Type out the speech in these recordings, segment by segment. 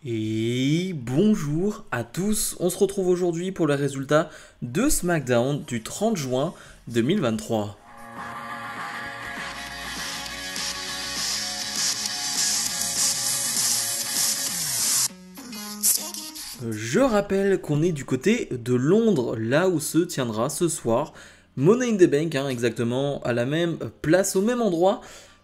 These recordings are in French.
Et bonjour à tous, on se retrouve aujourd'hui pour le résultat de SmackDown du 30 juin 2023. Je rappelle qu'on est du côté de Londres, là où se tiendra ce soir Money in the Bank, exactement à la même place, au même endroit.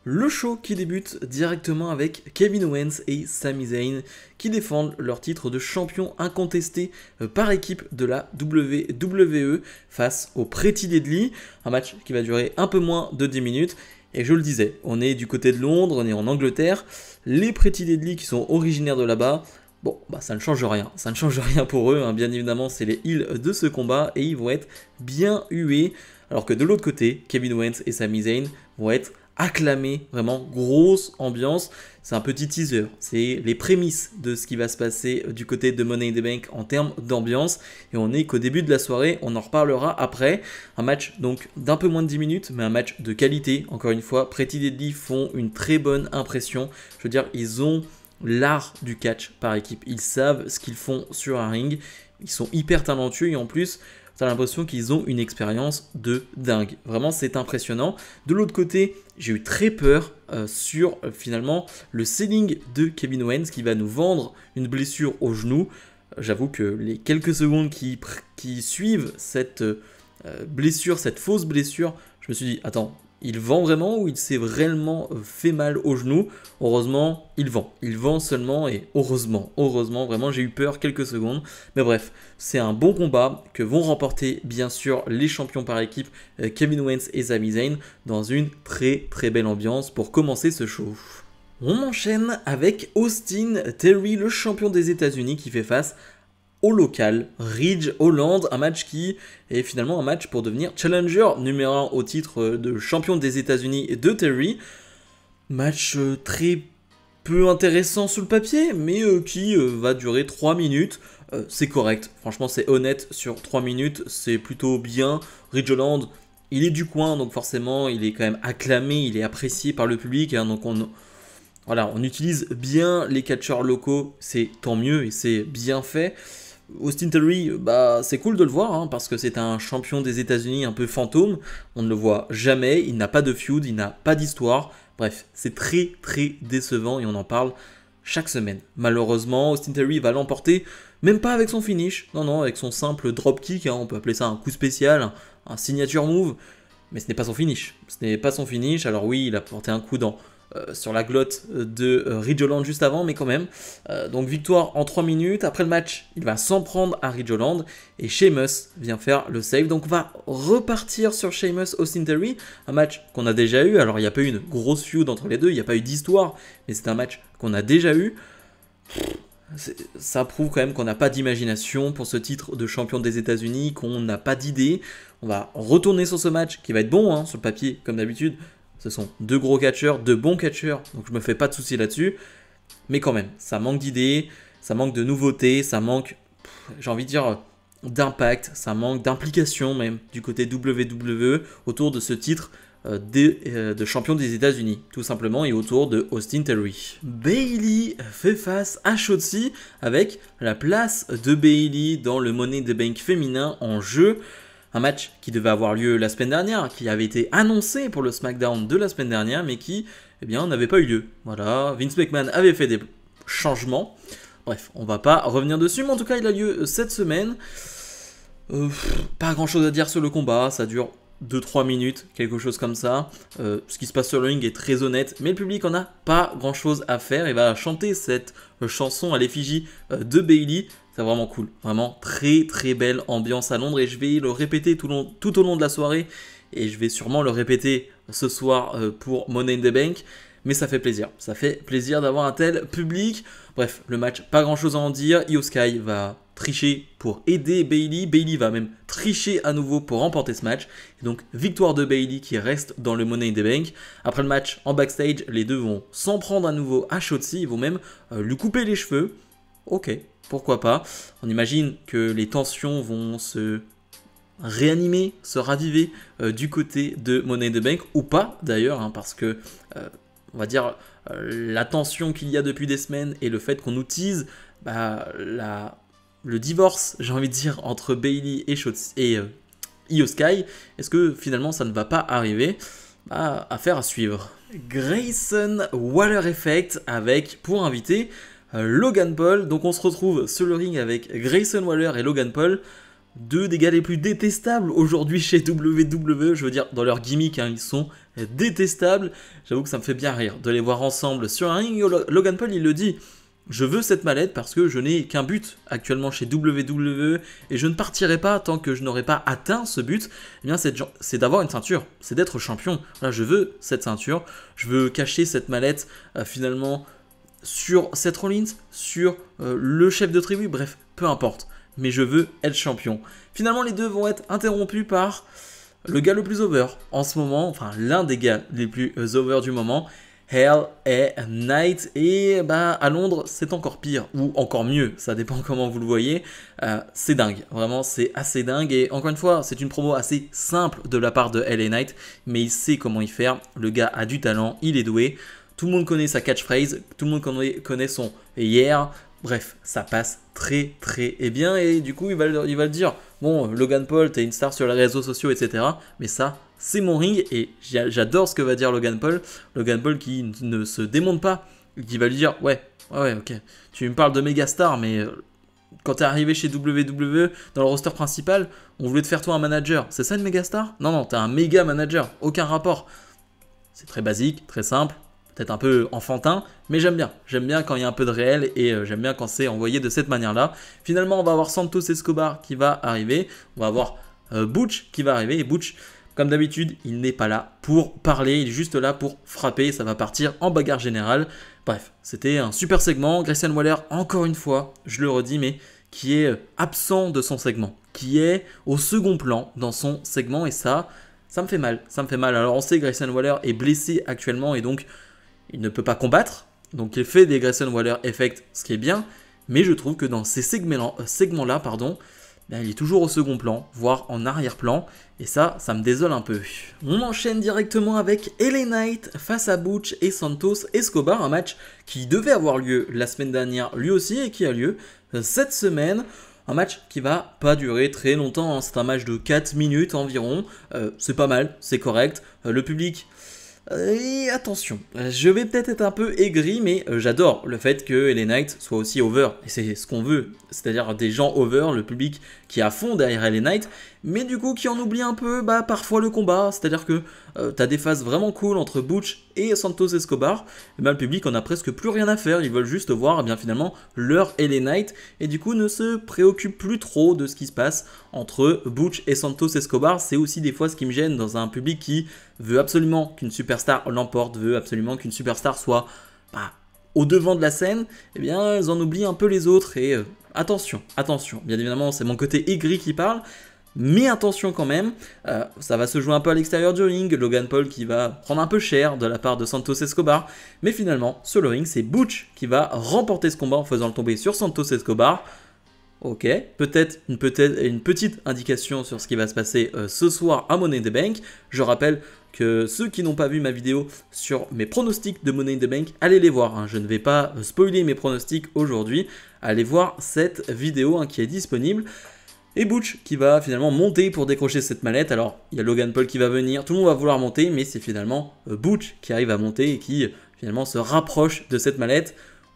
Le show qui débute directement avec Kevin Owens et Sami Zayn qui défendent leur titre de champion incontesté par équipe de la WWE face au Pretty Deadly. Un match qui va durer un peu moins de 10 minutes. Et je le disais, on est du côté de Londres, on est en Angleterre. Les Pretty Deadly qui sont originaires de là-bas, bon, bah ça ne change rien. Ça ne change rien pour eux. Bien évidemment, c'est les heels de ce combat et ils vont être bien hués. Alors que de l'autre côté, Kevin Owens et Sami Zayn vont être acclamés. Vraiment, grosse ambiance. C'est un petit teaser. C'est les prémices de ce qui va se passer du côté de Money in the Bank en termes d'ambiance. Et on n'est qu'au début de la soirée. On en reparlera après. Un match donc d'un peu moins de 10 minutes, mais un match de qualité. Encore une fois, Pretty Deadly font une très bonne impression. Je veux dire, ils ont l'art du catch par équipe. Ils savent ce qu'ils font sur un ring. Ils sont hyper talentueux et en plus, tu as l'impression qu'ils ont une expérience de dingue. Vraiment, c'est impressionnant. De l'autre côté, j'ai eu très peur sur finalement le selling de Kevin Owens qui va nous vendre une blessure au genou. J'avoue que les quelques secondes qui suivent cette blessure, cette fausse blessure, je me suis dit, attends, il vend vraiment ou il s'est réellement fait mal au genou? Heureusement, il vend. Il vend seulement et heureusement, vraiment j'ai eu peur quelques secondes. Mais bref, c'est un bon combat que vont remporter bien sûr les champions par équipe Kevin Owens et Sami Zayn dans une très très belle ambiance pour commencer ce show. On enchaîne avec Austin Theory, le champion des États-Unis qui fait face au local, Ridge Holland, un match qui est finalement un match pour devenir challenger numéro 1 au titre de champion des États-Unis de Theory. Match très peu intéressant sur le papier, mais qui va durer 3 minutes. C'est correct, franchement c'est honnête, sur 3 minutes c'est plutôt bien. Ridge Holland, il est du coin, donc forcément il est quand même acclamé, il est apprécié par le public, donc voilà, on utilise bien les catcheurs locaux, c'est tant mieux et c'est bien fait. Austin Theory, bah, c'est cool de le voir parce que c'est un champion des États-Unis un peu fantôme. On ne le voit jamais, il n'a pas de feud, il n'a pas d'histoire. Bref, c'est très très décevant et on en parle chaque semaine. Malheureusement, Austin Theory va l'emporter, même pas avec son finish, non, avec son simple dropkick, on peut appeler ça un coup spécial, un signature move, mais ce n'est pas son finish. Ce n'est pas son finish, alors oui, il a porté un coup sur la glotte de Ridge Holland juste avant, mais quand même. Donc victoire en 3 minutes. Après le match, il va s'en prendre à Ridge Holland et Sheamus vient faire le save. Donc on va repartir sur Sheamus Austin Theory, un match qu'on a déjà eu. Alors il n'y a pas eu une grosse feud entre les deux, il n'y a pas eu d'histoire, mais c'est un match qu'on a déjà eu. Ça prouve quand même qu'on n'a pas d'imagination pour ce titre de champion des États-Unis, qu'on n'a pas d'idée. On va retourner sur ce match qui va être bon sur le papier comme d'habitude. Ce sont deux gros catcheurs, deux bons catcheurs, donc je me fais pas de soucis là-dessus. Mais quand même, ça manque d'idées, ça manque de nouveautés, ça manque, j'ai envie de dire, d'impact, ça manque d'implication même du côté WWE autour de ce titre de champion des États-Unis, tout simplement, et autour de Austin Theory. Bayley fait face à Shotzi avec la place de Bayley dans le Money in the Bank féminin en jeu. Un match qui devait avoir lieu la semaine dernière, qui avait été annoncé pour le SmackDown de la semaine dernière, mais qui, n'avait pas eu lieu. Voilà, Vince McMahon avait fait des changements. Bref, on va pas revenir dessus, mais en tout cas, il a lieu cette semaine. Pas grand chose à dire sur le combat, ça dure 2-3 minutes, quelque chose comme ça. Ce qui se passe sur le ring est très honnête, mais le public en a pas grand chose à faire. Il va chanter cette chanson à l'effigie de Bayley. C'est vraiment cool, vraiment très très belle ambiance à Londres et je vais le répéter tout au long de la soirée et je vais sûrement le répéter ce soir pour Money in the Bank, mais ça fait plaisir d'avoir un tel public. Bref, le match, pas grand chose à en dire. Io Sky va tricher pour aider Bayley, Bayley va même tricher à nouveau pour remporter ce match, et donc victoire de Bayley qui reste dans le Money in the Bank. Après le match en backstage, les deux vont s'en prendre à nouveau à Shotzi, ils vont même lui couper les cheveux. Ok, pourquoi pas. On imagine que les tensions vont se réanimer, se raviver du côté de Money in the Bank, ou pas d'ailleurs, parce que on va dire, la tension qu'il y a depuis des semaines et le fait qu'on nous tease le divorce, j'ai envie de dire, entre Bayley et Io Sky, est-ce que finalement ça ne va pas arriver? Affaire à suivre. Grayson Waller Effect avec, pour inviter, Logan Paul. Donc on se retrouve sur le ring avec Grayson Waller et Logan Paul, deux des gars les plus détestables aujourd'hui chez WWE. Je veux dire, dans leur gimmick, hein, ils sont détestables. J'avoue que ça me fait bien rire de les voir ensemble sur un ring. Logan Paul, il le dit, je veux cette mallette parce que je n'ai qu'un but actuellement chez WWE et je ne partirai pas tant que je n'aurai pas atteint ce but. Eh bien, c'est d'avoir une ceinture, c'est d'être champion. Voilà, je veux cette ceinture, je veux cacher cette mallette finalement sur Seth Rollins, sur le chef de tribu, bref, peu importe. Mais je veux être champion. Finalement, les deux vont être interrompus par le gars le plus over en ce moment, enfin l'un des gars les plus over du moment, LA Knight. Et à Londres, c'est encore pire, ou encore mieux, ça dépend comment vous le voyez. C'est dingue, vraiment, c'est assez dingue. Et encore une fois, c'est une promo assez simple de la part de LA Knight, mais il sait comment y faire. Le gars a du talent, il est doué. Tout le monde connaît sa catchphrase, tout le monde connaît son yeah. Bref, ça passe très bien. Et du coup, il va le dire. Bon, Logan Paul, t'es une star sur les réseaux sociaux, etc. Mais ça, c'est mon ring. Et j'adore ce que va dire Logan Paul. Logan Paul qui ne se démonte pas. Qui va lui dire, ouais, ok. Tu me parles de méga star, mais quand t'es arrivé chez WWE, dans le roster principal, on voulait te faire toi un manager. C'est ça une méga star? Non, t'es un méga manager. Aucun rapport. C'est très basique, très simple. Peut-être un peu enfantin, mais j'aime bien. J'aime bien quand il y a un peu de réel et j'aime bien quand c'est envoyé de cette manière-là. Finalement, on va avoir Santos Escobar qui va arriver. On va avoir Butch qui va arriver. Et Butch, comme d'habitude, il n'est pas là pour parler. Il est juste là pour frapper. Ça va partir en bagarre générale. Bref, c'était un super segment. Grayson Waller, encore une fois, je le redis, mais qui est absent de son segment. Qui est au second plan dans son segment. Et ça me fait mal. Ça me fait mal. Alors, on sait que Grayson Waller est blessé actuellement et donc il ne peut pas combattre, donc il fait des Grayson Waller Effect, ce qui est bien, mais je trouve que dans ces segments-là, il est toujours au second plan, voire en arrière-plan, et ça me désole un peu. On enchaîne directement avec LA Knight face à Butch et Santos Escobar, un match qui devait avoir lieu la semaine dernière lui aussi, et qui a lieu cette semaine. Un match qui va pas durer très longtemps, hein. C'est un match de 4 minutes environ, c'est pas mal, c'est correct, le public... Et attention, je vais peut-être être un peu aigri, mais j'adore le fait que LA Knight soit aussi over. Et c'est ce qu'on veut, c'est-à-dire des gens over, le public qui est à fond derrière LA Knight, mais du coup qui en oublie un peu parfois le combat. C'est-à-dire que t'as des phases vraiment cool entre Butch et Santos Escobar, et le public en a presque plus rien à faire, ils veulent juste voir finalement leur LA Knight, et du coup ne se préoccupent plus trop de ce qui se passe entre Butch et Santos Escobar. C'est aussi des fois ce qui me gêne dans un public qui veut absolument qu'une superstar l'emporte, veut absolument qu'une superstar soit au devant de la scène. Eh bien, ils en oublient un peu les autres. Et attention, bien évidemment, c'est mon côté aigri qui parle. Mais attention quand même, ça va se jouer un peu à l'extérieur du ring. Logan Paul qui va prendre un peu cher de la part de Santos Escobar. Mais finalement, sur le ring, c'est Butch qui va remporter ce combat en faisant le tomber sur Santos Escobar. Ok, peut-être une petite indication sur ce qui va se passer ce soir à Money in the Bank. Je rappelle que ceux qui n'ont pas vu ma vidéo sur mes pronostics de Money in the Bank, allez les voir, hein. Je ne vais pas spoiler mes pronostics aujourd'hui. Allez voir cette vidéo qui est disponible. Et Butch qui va finalement monter pour décrocher cette mallette. Alors, il y a Logan Paul qui va venir, tout le monde va vouloir monter, mais c'est finalement Butch qui arrive à monter et qui finalement se rapproche de cette mallette.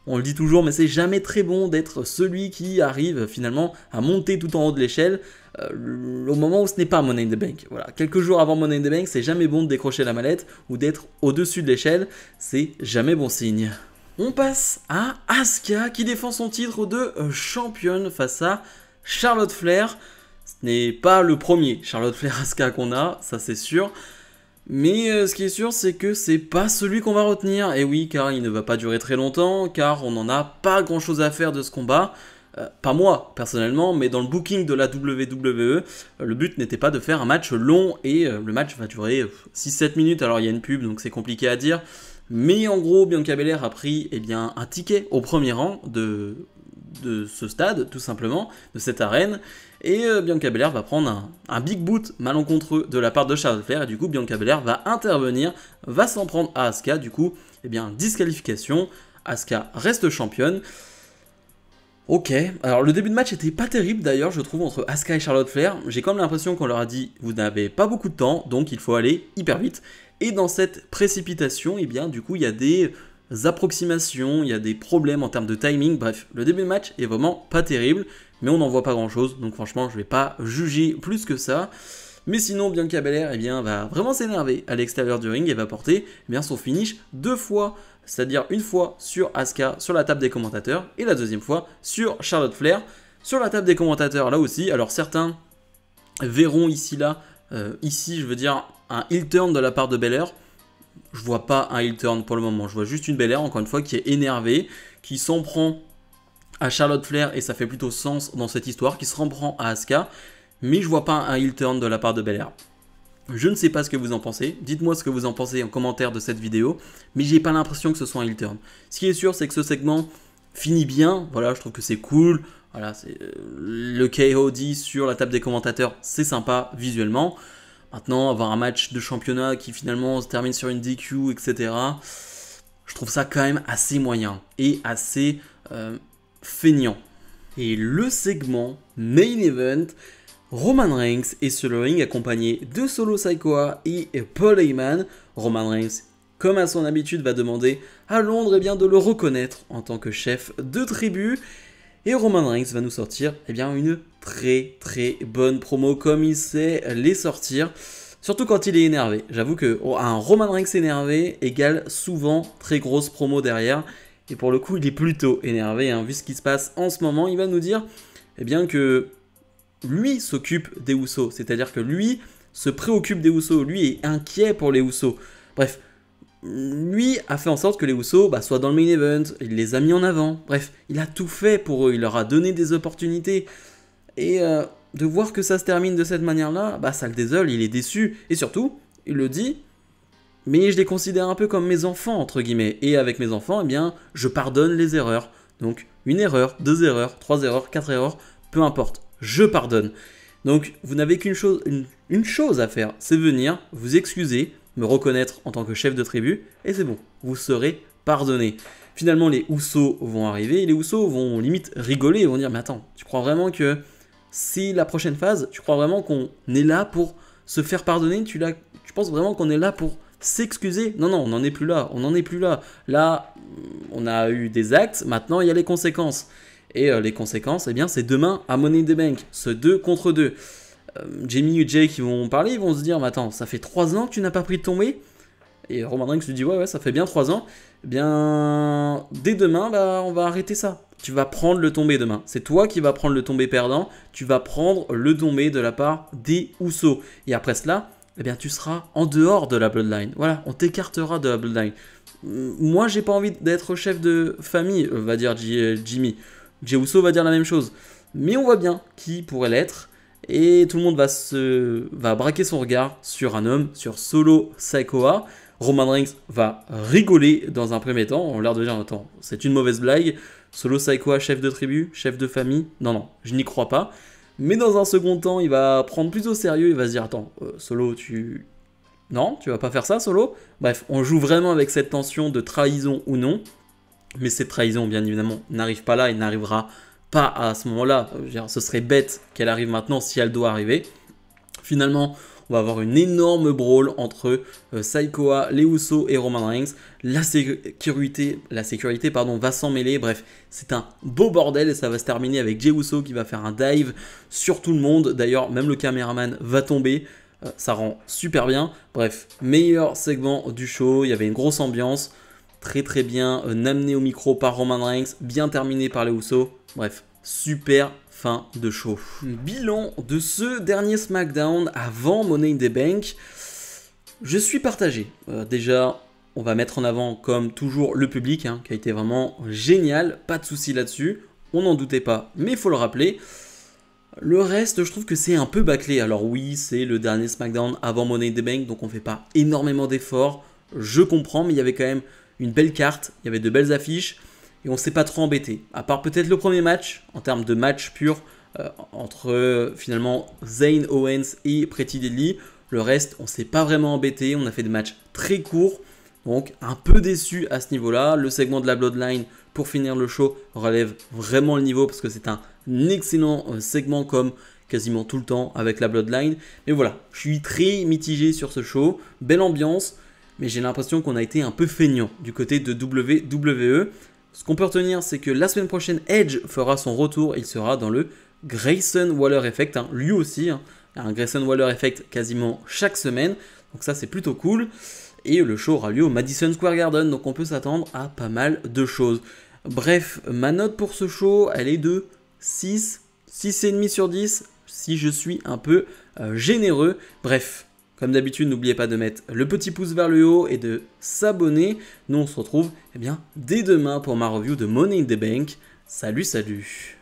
On le dit toujours, mais c'est jamais très bon d'être celui qui arrive finalement à monter tout en haut de l'échelle au moment où ce n'est pas Money in the Bank. Voilà, quelques jours avant Money in the Bank, c'est jamais bon de décrocher la mallette ou d'être au-dessus de l'échelle, c'est jamais bon signe. On passe à Asuka qui défend son titre de championne face à Charlotte Flair. Ce n'est pas le premier Charlotte Flair-Asuka qu'on a, ça c'est sûr. Mais ce qui est sûr, c'est que c'est pas celui qu'on va retenir. Et oui, car il ne va pas durer très longtemps, car on n'en a pas grand chose à faire de ce combat. Pas moi, personnellement, mais dans le booking de la WWE, le but n'était pas de faire un match long, et le match va durer 6-7 minutes. Alors il y a une pub, donc c'est compliqué à dire. Mais en gros, Bianca Belair a pris un ticket au premier rang de ce stade, tout simplement, de cette arène. Et Bianca Belair va prendre un big boot malencontreux de la part de Charlotte Flair. Et du coup, Bianca Belair va intervenir, va s'en prendre à Asuka. Du coup, eh bien, disqualification. Asuka reste championne. Ok, alors le début de match était pas terrible d'ailleurs, je trouve, entre Asuka et Charlotte Flair. J'ai comme l'impression qu'on leur a dit, vous n'avez pas beaucoup de temps, donc il faut aller hyper vite. Et dans cette précipitation, eh bien, du coup, il y a des approximations, il y a des problèmes en termes de timing. Bref, le début de match est vraiment pas terrible, mais on n'en voit pas grand chose, donc franchement, je vais pas juger plus que ça. Mais sinon, Bianca Belair, eh bien, va vraiment s'énerver à l'extérieur du ring et va porter eh bien, son finish 2 fois. C'est-à-dire une fois sur Asuka sur la table des commentateurs et la deuxième fois sur Charlotte Flair sur la table des commentateurs là aussi. Alors certains verront ici je veux dire un heel turn de la part de Belair. Je vois pas un heel turn pour le moment, je vois juste une Belair encore une fois qui est énervée, qui s'en prend à Charlotte Flair et ça fait plutôt sens dans cette histoire, qui se reprend à Asuka, mais je vois pas un heel turn de la part de Belair. Je ne sais pas ce que vous en pensez, dites-moi ce que vous en pensez en commentaire de cette vidéo, mais j'ai pas l'impression que ce soit un heel turn. Ce qui est sûr, c'est que ce segment finit bien, voilà, je trouve que c'est cool, voilà, c'est le KOD sur la table des commentateurs, c'est sympa visuellement. Maintenant, avoir un match de championnat qui finalement se termine sur une DQ, etc., je trouve ça quand même assez moyen et assez feignant. Et le segment Main Event, Roman Reigns est sur le ring accompagné de Solo Sikoa et Paul Heyman. Roman Reigns, comme à son habitude, va demander à Londres de le reconnaître en tant que chef de tribu. Et Roman Reigns va nous sortir une très très bonne promo comme il sait les sortir. Surtout quand il est énervé. J'avoue que un Roman Reigns énervé égale souvent très grosse promo derrière. Et pour le coup, il est plutôt énervé. Vu ce qui se passe en ce moment, il va nous dire que lui s'occupe des Usos, c'est-à-dire que lui se préoccupe des Usos, lui est inquiet pour les Usos. Bref, lui a fait en sorte que les Usos soient dans le main event, il les a mis en avant, bref, il a tout fait pour eux, il leur a donné des opportunités. Et de voir que ça se termine de cette manière-là, ça le désole, il est déçu, et surtout, il le dit, mais je les considère un peu comme mes enfants, entre guillemets, et avec mes enfants, je pardonne les erreurs. Donc, une erreur, 2 erreurs, 3 erreurs, 4 erreurs, peu importe. Je pardonne. Donc, vous n'avez qu'une chose, une chose à faire, c'est venir, vous excuser, me reconnaître en tant que chef de tribu, et c'est bon, vous serez pardonné. Finalement, les Usos vont arriver, et les Usos vont limite rigoler, ils vont dire, mais attends, tu crois vraiment que c'est la prochaine phase? Tu crois vraiment qu'on est là pour se faire pardonner? Tu penses vraiment qu'on est là pour s'excuser? Non, on n'en est plus là, Là, on a eu des actes, maintenant il y a les conséquences. Et les conséquences, c'est demain à Money in the Bank, ce 2 contre 2. Jamie et Jay qui vont parler, ils vont se dire, mais attends, ça fait 3 ans que tu n'as pas pris de tombée? Et Roman Reigns lui dit, ouais, ça fait bien 3 ans. Dès demain, on va arrêter ça. Tu vas prendre le tombé demain. C'est toi qui vas prendre le tombé perdant. Tu vas prendre le tombé de la part des Usos. Et après cela, tu seras en dehors de la Bloodline. Voilà, on t'écartera de la Bloodline. Moi, j'ai pas envie d'être chef de famille, va dire Jimmy. Jey Uso va dire la même chose. Mais on voit bien qui pourrait l'être. Et tout le monde va braquer son regard sur un homme, sur Solo Sikoa. Roman Reigns va rigoler dans un premier temps. On a l'air de dire, attends, c'est une mauvaise blague. Solo Sikoa, chef de tribu, chef de famille. Non, je n'y crois pas. Mais dans un second temps, il va prendre plus au sérieux. Il va se dire, attends, Solo, non, tu vas pas faire ça, Solo? Bref, on joue vraiment avec cette tension de trahison ou non. Mais cette trahison, bien évidemment, n'arrive pas là et n'arrivera pas à ce moment-là. Ce serait bête qu'elle arrive maintenant si elle doit arriver. Finalement, on va avoir une énorme brawl entre Sikoa, les Usos et Roman Reigns. La sécurité va s'en mêler. Bref, c'est un beau bordel et ça va se terminer avec Jey Uso qui va faire un dive sur tout le monde. D'ailleurs, même le caméraman va tomber. Ça rend super bien. Bref, meilleur segment du show. Il y avait une grosse ambiance. Très très bien amené au micro par Roman Reigns, bien terminé par les Usos. Bref, super fin de show. Bilan de ce dernier SmackDown avant Money in the Bank. Je suis partagé. Déjà, on va mettre en avant comme toujours le public qui a été vraiment génial. Pas de souci là-dessus. On n'en doutait pas, mais il faut le rappeler. Le reste, je trouve que c'est un peu bâclé. Alors oui, c'est le dernier SmackDown avant Money in the Bank, donc on ne fait pas énormément d'efforts. Je comprends, mais il y avait quand même une belle carte, il y avait de belles affiches, et on s'est pas trop embêté. À part peut-être le premier match, en termes de match pur, entre finalement Zayn Owens et Pretty Deadly. Le reste, on s'est pas vraiment embêté. On a fait des matchs très courts. Donc un peu déçu à ce niveau-là. Le segment de la Bloodline pour finir le show relève vraiment le niveau parce que c'est un excellent segment comme quasiment tout le temps avec la Bloodline. Mais voilà, je suis très mitigé sur ce show. Belle ambiance, mais j'ai l'impression qu'on a été un peu feignant du côté de WWE. Ce qu'on peut retenir, c'est que la semaine prochaine, Edge fera son retour. Il sera dans le Grayson Waller Effect. Lui aussi, un Grayson Waller Effect quasiment chaque semaine. Donc ça, c'est plutôt cool. Et le show aura lieu au Madison Square Garden. Donc on peut s'attendre à pas mal de choses. Bref, ma note pour ce show, elle est de 6, 6,5 sur 10. Si je suis un peu généreux. Bref. Comme d'habitude, n'oubliez pas de mettre le petit pouce vers le haut et de s'abonner. Nous, on se retrouve dès demain pour ma review de Money in the Bank. Salut, salut!